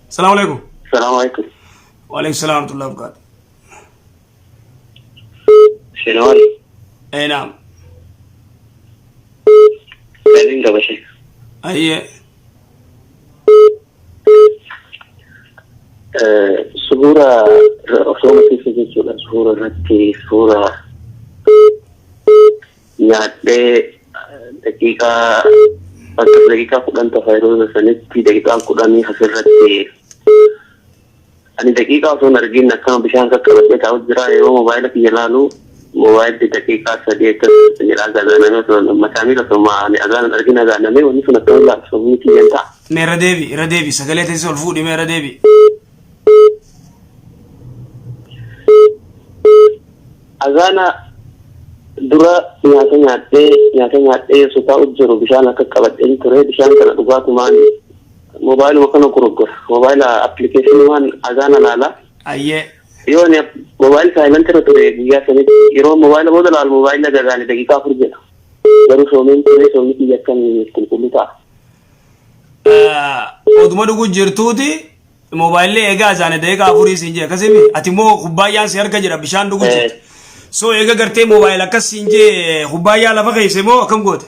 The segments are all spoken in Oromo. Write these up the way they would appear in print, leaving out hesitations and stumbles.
السلام عليكم. السلام عليكم. وعليكم السلام ورحمة الله وبركاته. شنو؟ اي نعم. بعدين قبل شيء. اي صورة صورة كيف تجي صورة رتي صورة يعني دقيقة دقيقة كلان تفايرون سنتي دقيقة كلاني حسرتي أنا دقيقة أصلا نرجين كم بشان كبرت تعود جرا يوم موبايلك يلالو موبايل دقيقة سديت نراجع أنا مثلا مسامير ثم أنا نرجين أنا مي وني سنة كلا سويتي ينتا ميرا ديبي سجلت يسول فودي ميرا ديبي أنا درا نياتي سوتا أجرو بشان كبرت إن ترى بشان كنا دقات ماني موبايل مكانه كروكر موبايل أبليكيشن مان أنا لالا أيه يوني موبايل سايلنت رتوري يا سنة يروح موبايل بدل على الموبايل لجأني دقيقة فرجنا baru somin yakkan kulkulita oduma dugu jirtuuti mobaayilli egaa azaane deeqa afurii siin jee akkasimi ati immoo kubbaayaan si harka jira bishaan dugu jirti so eega gartee mobaayil akkas siin jee kubbaayyaa lafa keeyse moo akkam goote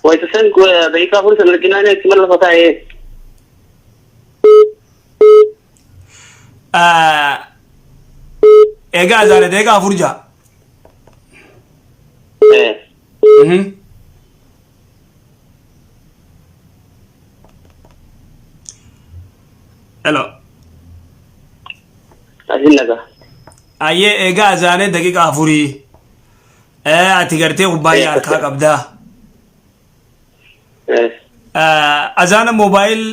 wayta san deeqa afurii san arginaane itti mala lafa taa'ee eega azaane deeqa afur jaa Hello. Azilaga. Aye ega azane daqiqa afuri. Ati garte kubbaayya harkaa qabda. Azana mobile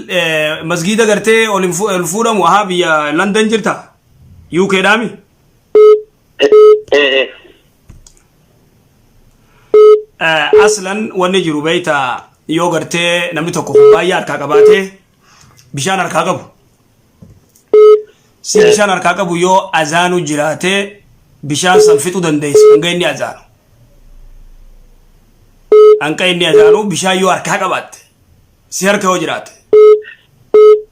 masjida garte ol fuudhamu aha biyya London jirta. UK dhaami. Aslan wanni jiru beeyta yoo gartee namni tokko kubbaayyaa harkaa qabaate bishaan harkaa qabu. Si bishaan harkaa qabu yoo azaanu jiraate bishaan san fixuu dandeessa hanga inni azaanu. Hanga inni azaanu bishaan yoo harkaa qabaatte si harka yoo jiraate.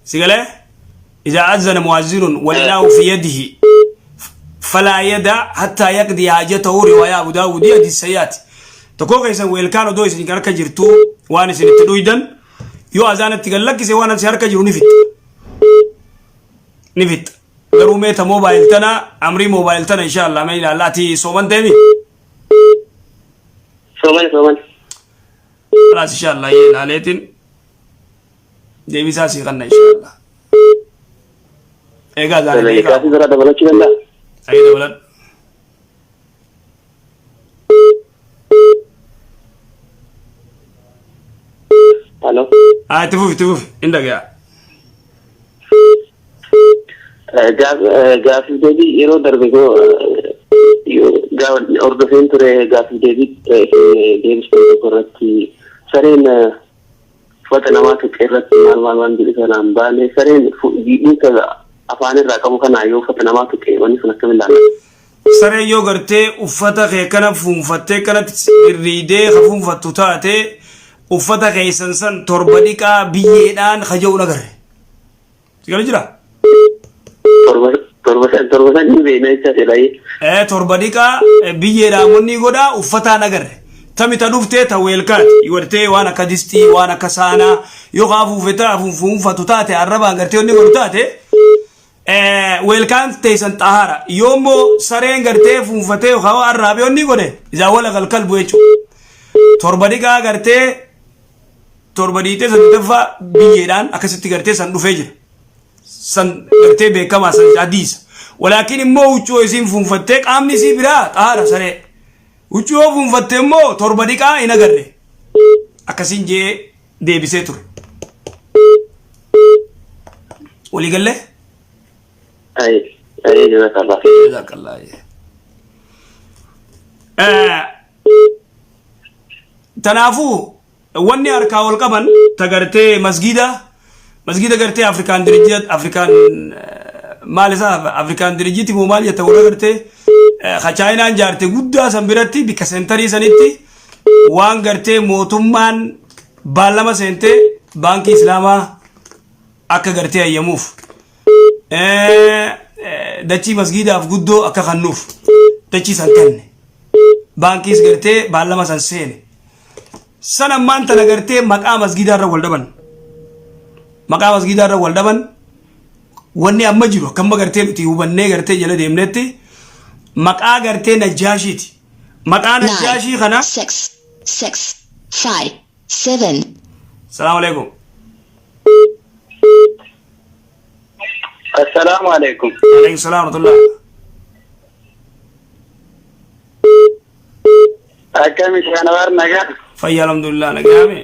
Si galee إذا أذن مؤذن والله في يده فلا يدع حتى يقضي حاجته رواية أبو داود يدي السيئات تكو كيسان ويلكانو دو يسن كاركا جرتو واني سن تدويدن يو أذان تقلق سي وانا سياركا جرو نفت غرو ميتا موبايل تنا أمري موبايل تنا إن شاء الله ما إلا الله تي صومن تيمي صومن خلاص إن شاء الله يلاليتن ديبي ساسي غنى إن شاء الله إيقا ذلك إيقا كافي برا دبلت شبلا أي دولت ألو تفوف عندك يا gaafi deebii yeroo darbe ordofeen ture gaafi deebii deebisee tokko irratti sareen uffata namaa tuqee irratti maal waan jedhu sanaan baane sareen dhiidhiinsa afaan irraa qabu kanaa yoo uffata namaa tuqee wanni sun akkamiin laalla. Sareen yoo gartee uffata kee kana fuunfattee kanatti irriidee hafuunfattu taate uffata keessan san torba dhiqaa biyyeedhaan haja'uun agarre. Sigala jira? torba san ni beena jechaate baay'ee. Torba dhiqaa biyyeedhaan wanni godhaa uffataan agarre. Tamita dhuftee ta weelkaati wartee waan akka distii waan akka saanaa yoo hafuufetaa fuunfatu taate arrabaan gartee wanni godhu taate weelkaan teessan xahaara yoommoo sareen gartee fuunfatee yookaan arraabee wanni godhe isaa wala kalkalbu jechuudha. Torba dhiqaa gartee torba dhiitee saddeettaffaa biyyeedhaan akkasitti gartee san dhufee jira. San gartee beekamaa san adiisa. Walaakin immoo huccuu isiin fuunfattee qaamni isii biraa xahaara saree. Huccuu yoo fuunfattee immoo torba dhiqaa hin agarre. Akkasiin jee deebisee ture. Walii gallee? Jazakallah. Tanaafuu wanni harkaa wal qaban tagartee masjida gartee Afrikaan maal isaa Afrikaan dirijiti moo maal jetta warra gartee Chaayinaan jaarte guddaa san biratti bikka seentarii sanitti waan gartee mootummaan baallama seentee baankii islaamaa akka gartee ayyamuuf dachii masgiidaaf guddoo akka kannuuf dachii san kenne baankiis gartee baallama san seene san ammaan tana gartee maqaa masgiidaarra waldhaban maqaa masgiidaarra waldhaban wanni amma jiru akkamma gartee nuti hubannee gartee jala deemnetti maqaa gartee najjaashiiti maqaa najjaashii kana 6 6 5 7 salaamu alaikum السلام عليكم. عليكم السلام ورحمة الله. أكمل شنوار نجا. فيا الحمد لله نجامي.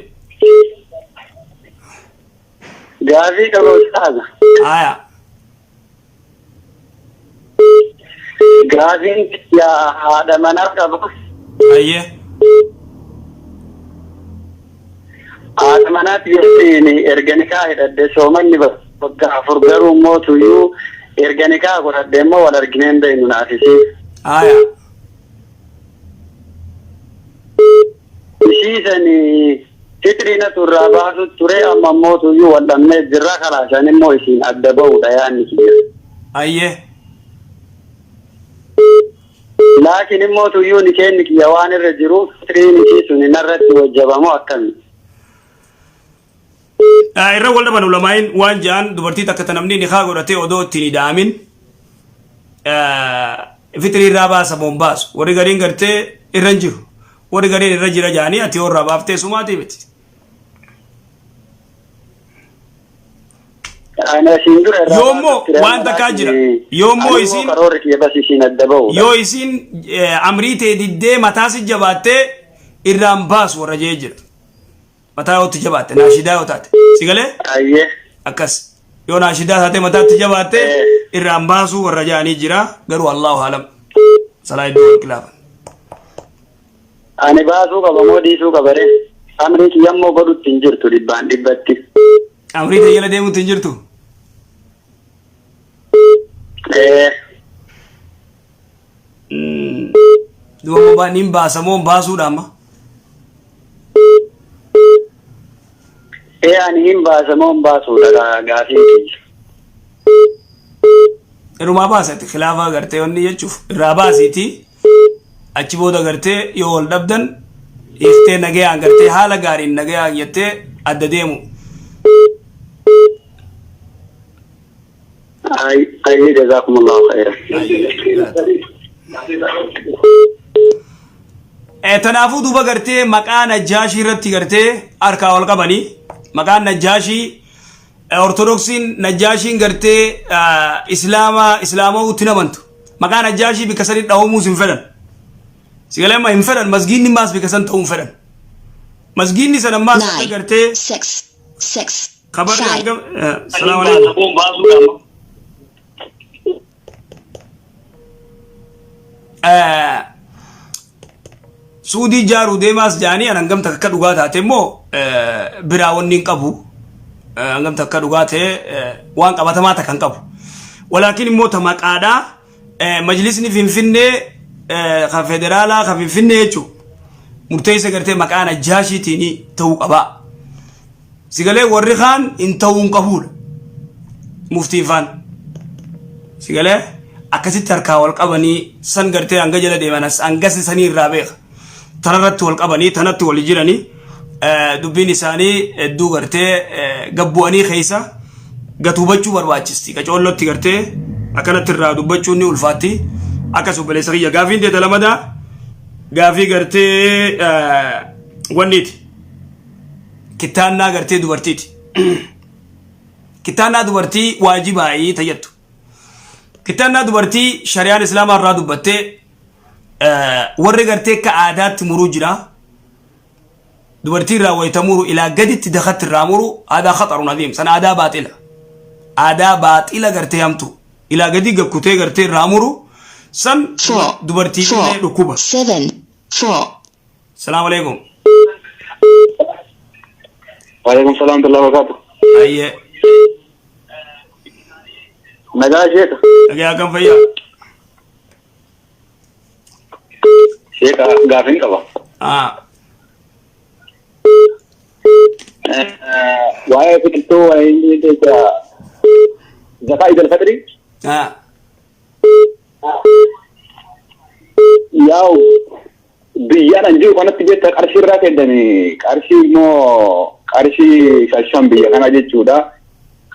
جافي كم أستاذ. آية. جافي يا هذا منار كم. أيه. هذا منار يسيني إرجانيكا هذا سومني بس. Bakka furgaruu mootuyyuu erganikaa godhadheemmoo wal argineen beeknu naafisi. Aya. Ishiisanii fitriina turraa baasu ture amma mootuyyuu wal dhabnee jirra kalaasan immoo isiin adda ba'uudha yaanni kiyya. Ayyee. Laakiin immoo tuyyuu ni kenni kiyya waan irra jiru fitriin ishii suni narratti wajjabamoo akkami. Irra waldhaban ulamaa'in waan ja'an dubartii takka tanamni nikaa godhatee odoo ittiin hidhaamin fitrii irraa baasa boon baasu warri gariin gartee irra hin jiru warri gariin irra jira ja'anii ati horraa baaftee sumaatii miti. Yoommoo waan takkaa jira yoommoo isiin yoo isiin amrii ta'e diddee mataasi jabaattee irraan baasu warra jee jira. Mataa yoo jabaatte naashidaa yoo taate sigalee ayyee akkas yoo naashidaa taate mataatti jabaatte irraan baasuu warra ja'anii jira garuu allahu alam salaa iddoo kilaafan. Ani baasuu qaba moo dhiisuu qaba ree amrii kiyyammoo godhutti hin jirtu dhibbaan dhibbatti. Amrii ta'e jala deemuutti hin jirtu. Duuba baan hin baasamoo baasuudha amma. Ani hin baasamoo hin baasuudha gaafii kiyya. Irumaa baasatti khilaafaa gartee wanni jechuuf irraa baasiiti achi booda gartee yoo wal dhabdan iftee nagayaan gartee haala gaariin nagayaan jettee adda deemu. Ayyee jazaakumullahu khayran. Tanaafuu duuba gartee maqaa najjaashii irratti gartee harkaa wal qabanii maqaan najjaashii ortodoksiin najjaashiin gartee islaamaa utti namantu maqaa najjaashii bika sanii dhawamuus hin fedhan sigalee ma hin fedhan masgiinni maas bika san ta'uu hin fedhan masgiinni sana maas akka gartee kabarri argam salaamu alaikum suudii jaaruu deemaas jaanii an hangamta akka dhugaa taate immoo biraa wanni hin qabu hangamta akka dhugaa ta'e waan qabatamaa takka hin qabu walaakin immoo ta maqaadhaa majlisni finfinnee kan federaalaa kan finfinnee jechuun murteessa gartee maqaa najjaashiitiin ta'uu qabaa sigalee warri kaan hin ta'uu hin qabuudha muftiin faan sigalee akkasitti harkaa wal qabanii san gartee hanga jala deemanas hangasi sanii irraa beeka tanarratti wal qabanii tanatti wal jiranii dubbiin isaanii hedduu gartee gabbu'anii keessa gatuubachuu barbaachisti qacoollotti gartee akkanatti irraa dubbachuun ni ulfaatti akkas obboleessa kiyya gaafiin deeta lamadaa gaafii gartee wanniiti kitaannaa gartee dubartiiti kitaannaa dubartii waajibaayii tayyattu kitaannaa dubartii shari'aan islaamaa irraa dubbattee warri gartee ka aadaatti muruu jira dubartii irraa waytamuru ilaa gaditti dakatti irraa muru aadaa khaxarun adiim san aadaa baaxila gartee hamtu ilaa gadi gakkutee gartee irraa muru san dubartii illee dhukkuba. Salaamu alaikum. Waalaikum salaam wa rahmatullahi. Ayyee. Nagaa sheeka. Nagaa kan fayyaa. Sheeka gaafin qaba. waa'ee biqiltuu waa'ee zakaa idil fadri yaa'u biyyaan anjiru kanatti jetta qarshii irraa kennanii qarshii immoo qarshii shan biyya kana jechuudha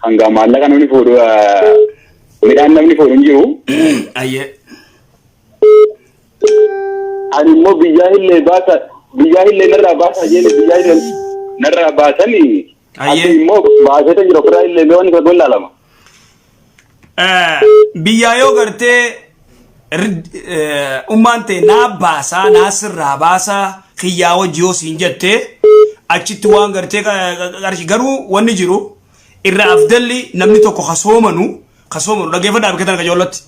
kan gaa maallaqa namni fuudhu midhaan namni fuudhu hin jiru. Ayyee. Ani immoo biyyaa illee narraa baasa jeeni biyyaa illee narraa baasanii Ayyee. immoo baasota jiru ofirraa illee mee wanni kana goon laalama. Biyyaa yoo gartee ummaan ta'e naa baasaa naa sirraa baasaa xiyyaa wajji yoo siin jettee achitti waan gartee qarshii garuu wanni jiru irra afdalli namni tokko kasoomanu dhageeffadhaa bikkatan kajoollotti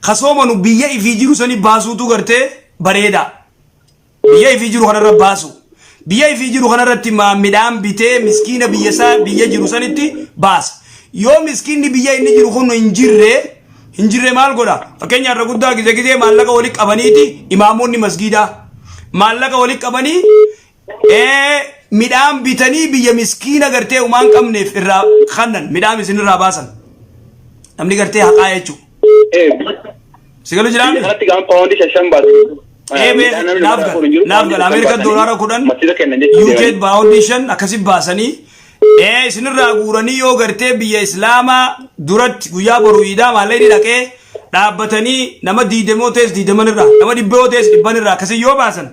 kasoomanu biyya ifii jiru sanii baasuutu gartee bareeda biyya ifii jiru kanarra baasu biyya ifii jiru kanarratti midhaan bitee miskiina biyya jiru sanitti baasa yoo miskiinni biyya inni jiru kun hin jirre maal godha fakkeenyaaf irra guddaa gizee maallaqa walitti qabaniiti imaamonni masgiidaa maallaqa walitti qabanii midhaan bitanii biyya miskiina gartee umaan qabneef irraa kannan midhaan isin irraa baasan namni gartee haqaa jechuu sigalu jiraan kanatti gaan paawundi shashan baasu naaf gala Ameerika doolaara 10 UK paawundi 5 akkasi baasanii isin irraa guuranii yoo gartee biyya islaamaa duratti guyyaa boruuyidaa maallee dhaqee dhaabbatanii nama diidemoo tees diideman irraa nama dhibboo tees dhibban irraa akkasi yoo baasan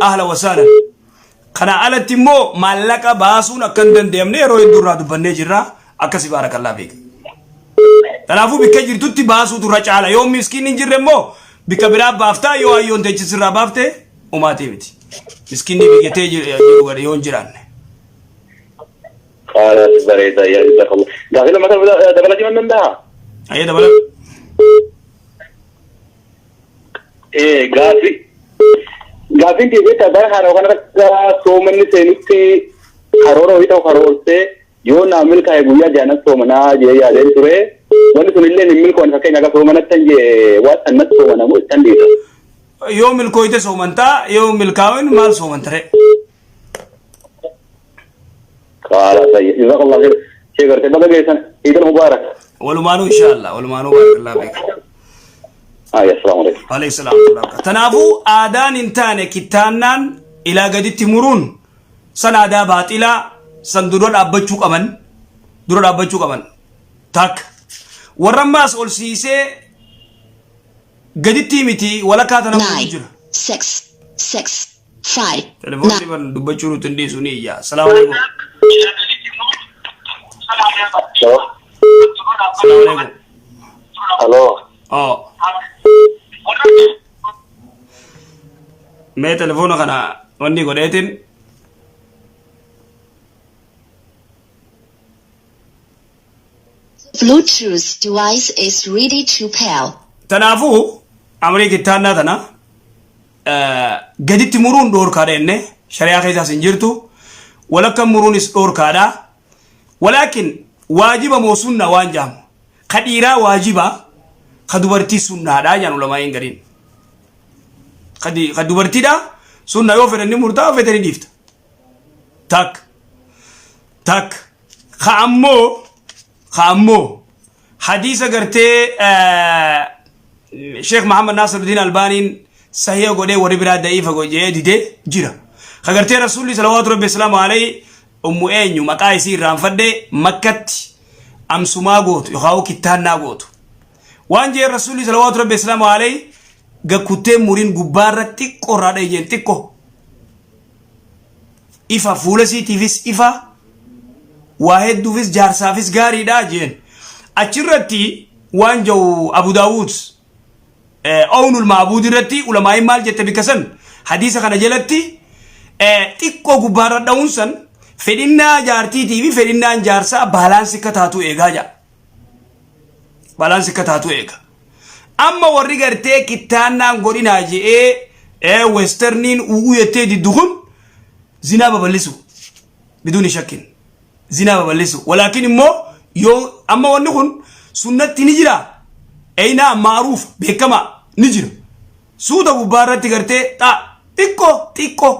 ahla wasaalan kana alatti immoo maallaqa baasuun akka hin dandeenye yeroo hedduu irraa dubbannee jirra akkasi baarakallaa beeka. Kanaafuu bikka jirtutti baasuutu irra caala yoo miskiin hin jirre immoo bikka biraa baaftaa yoo hayyoon teechisirraa baaftee umaatee miti miskiinni biyyatee jiru gadi yoo hin jiraanne. خلاص بريدة يا جزاك الله. قافلة مثلا دبلتي من عندها؟ أيه دبلة. إيه قافين تي بيتا بره هارو كنا سومن سينتي هارو هيتا هارو سي يو نعمل كاي بويا جانا سومنا جي يا دين ترى وانا سنيلة نعمل كون فكين أكا سومنا تنجي وات أنت سومنا مو تندي. يوم الكويت سومنتا يوم الكاوين مال سومنتره. خلاص جزاك الله خير شكرا تبقى جيسان عيد المبارك والمانو ان شاء الله والمانو بارك الله بك السلام عليكم عليه السلام ورحمه تنافو آدان انتاني كتانان الى قد تمرون سن آدا باطلا سن درود ابچو قمن تاك ورماس اول سيسي قد تيمتي ولا كاتنا Nine, 6, 6, 5, تلفوني من دبچو تندي سني يا السلام عليكم السلام عليكم الو मैं टेलीफोन खाना वन्नी को देतिन Bluetooth device is ready to pair. तनाफू अमरीकी ताना तना गदित मुरून डोर कारे ने शरिया के जासिन जिरतु वलकम मुरून इस डोर कारा ولكن واجب موسونا وانجام خديرا واجبا خدوبرتي سنة دا جانو لما ينقرين خدوبرتي دا سنة يوفر اني مرتا فتري ديفت تاك خامو حديثة قرتي شيخ محمد ناصر الدين الباني صحيح قولي وربرا دائفة قولي دي جيرا خقرتي رسول الله صلوات ربي السلام عليه أمو أنيو مقaa isii irraanfadhe makkatti amsumaa gootu yookaan kittaannaa gootu waan jee rasuulli salawaatu rabbi islaamu alayhi gakkutee muriin gubbaarra xiqqoo irraa dhayeen xiqqoo ifa fuula siitiifis ifa waa hedduufis jaarsaafis gaariidha jeen achirratti waan jawu Abu Daawud Awnul Ma'buud irratti ulamaa'iin maal jette bikasan hadiisa kana jalatti xiqqoo gubbaarra dha'uunsan fedinna jaartiitii fi fedinnan jaarsaa baalaansi kataatu eegaa amma warri gartee kittaannaan godhinaa je'ee westerniin uuguu yettee didduun zinaa babal'isu biduuni shakkin zinaa babal'isu walaakin immoo yoo amma wanni kun sunnatti ni jira eeyna maaruuf beekama ni jira suuta gubbaarratti gartee xiqqoo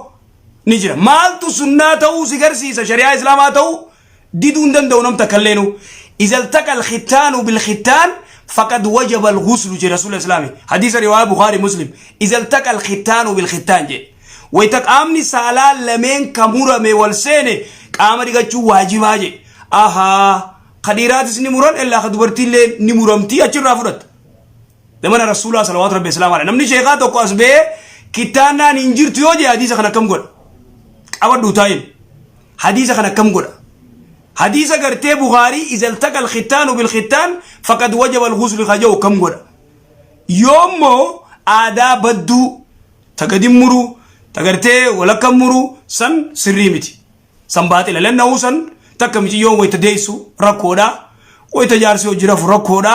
نجرا مالتو سناته سيغرسيسا شريعة إسلاماته ديدون دندو نمتا كلينو إذا التقى الختان بالختان فقد وجب الغسل جي رسول الإسلامي حديث رواية بخاري مسلم إذا التقى الختان بالختان جي ويتك آمني سالال لمن كمورا مي والسيني كامري قجو واجبا جي آها قديرات نموران إلا خدبرتي اللي نمورمتي أجر رافرت لمن رسول الله صلوات ربي السلام عليه نمني شيخاتو قاسبه كتانا ننجر تيوجي حديث خنا كم قول أود دوتاين حديث خنا كم قول حديث قرتي بخاري إذا التقى الختان بالختان فقد وجب الغسل خجو كم قول يومو آدا بدو تقدم مرو تقرتي ولا كم مرو سن سريمتي سن باطل لأنه سن تكمتي يوم ويتديسو ركودا ويتجارسو جرف ركودا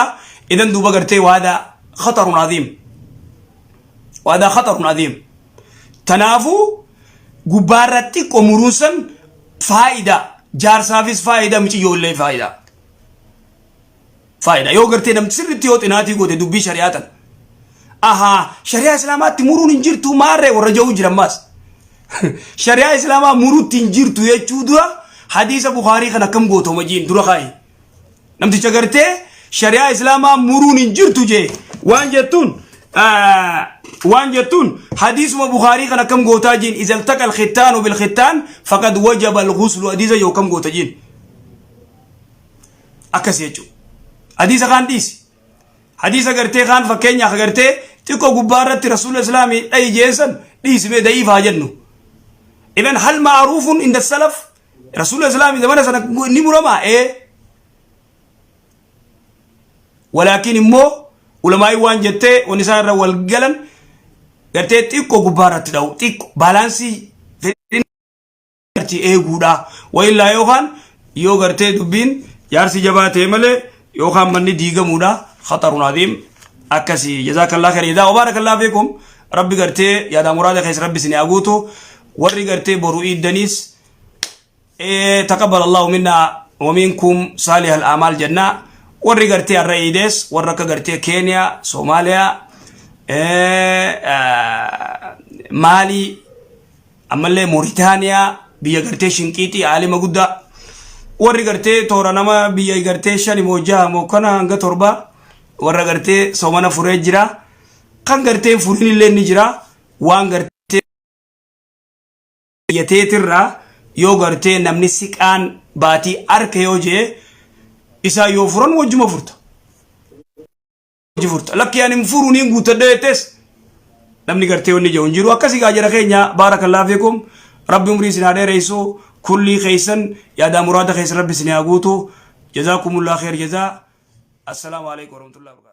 إذن دوبا قرتي وهذا خطر عظيم وهذا خطر عظيم تنافو قبارتي قمروسا فائدة جار سافيس فائدة مش يقول لي فائدة يو قرتي نم تسر تيوت اناتي قوتي دبي شريعة اها شريعة اسلامات تمرون انجرتو ماري ورجو جرماس شريعة اسلامات مرو تنجرتو يجودوا حديث بخاري خنا كم قوتو مجين درو خاي نم تشغرتي شريعة اسلامات مرون انجرتو جي وان جتون حديث بخاري خنا كم قوتا جين إذا التقى الختان بالختان فقد وجب الغسل حديث يو كم قوتا جين أكس يجو حديث خان ديس حديث أغرتي خان فكينيا أغرتي تكو قبارة رسول الإسلامي أي جيسن ديس بي دايف هاجنو إذن هل معروف عند السلف رسول الإسلامي زمان سنة نمرما ولكن مو ulama waan jette woni sarra wal galan garte tikko gubarat daw tikko balansi fedinti eeguda wayla yohan yo garte dubin yarsi jabate male yohan manni digamuda khatarun adim akasi jazakallahu khair ida barakallahu fikum rabbi garte ya da murada khais rabbi sini aguto warri garte boru idanis taqabbal allah minna wa minkum salih al amal janna warri garte arraides warraka garte Kenya Somalia maali amalle Mauritania biya garte shinqiti alima gudda warri garte tora nama biya garte shani moja mo kana hanga torba warra garte somana fure jira kan garte furini lenni jira wan garte yatetirra yo garte namni siqan bati arke yoje isa yo furan wajuma furta lak yani mfuruni nguta detes namni garte woni je onjiru akasi ga jara kenya barakallahu fikum rabbi umri sinade reiso kulli khaysan ya da murada khays rabbi sinaguto jazakumullahu khair jaza assalamu alaykum wa rahmatullahi wa barakatuh